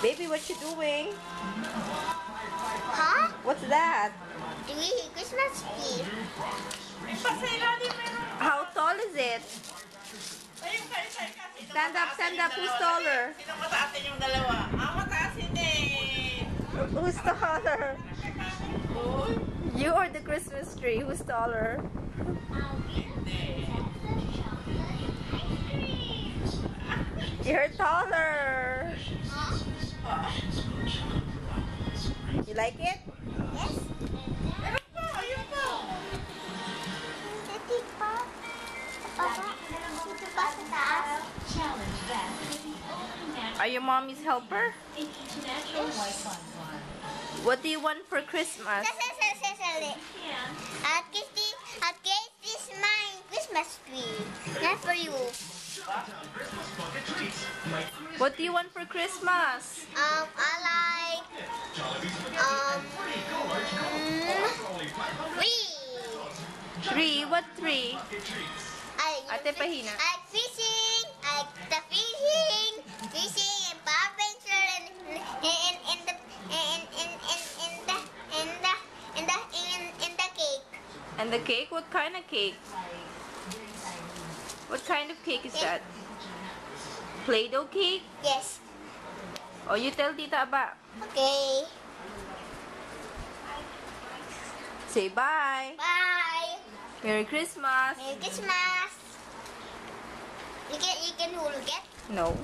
Baby, what you doing? Huh? What's that? Christmas tree. How tall is it? Stand up, who's taller? Sino mataasin yung dalawa? Mataas hindi. Who's taller? Uy. You or the Christmas tree? Who's taller? Hindi. You're taller. You like it? Yes. Meron pa, ayun pa. Dito pa. Papa, dito pa sa taas. Are you mommy's helper? What do you want for Christmas? Sali. At case this is my Christmas tree. Not for you. What do you want for Christmas? I like Three? What three? Ate Pahina. I like fishing. I like the fishing and Bob Venture and the cake. And the cake? What kind of cake? What kind of cake is that? Play-Doh cake? Yes. Oh, you tell Tita Aba. Okay. Say bye. Bye. Merry Christmas. Merry Christmas. You can hold it. No.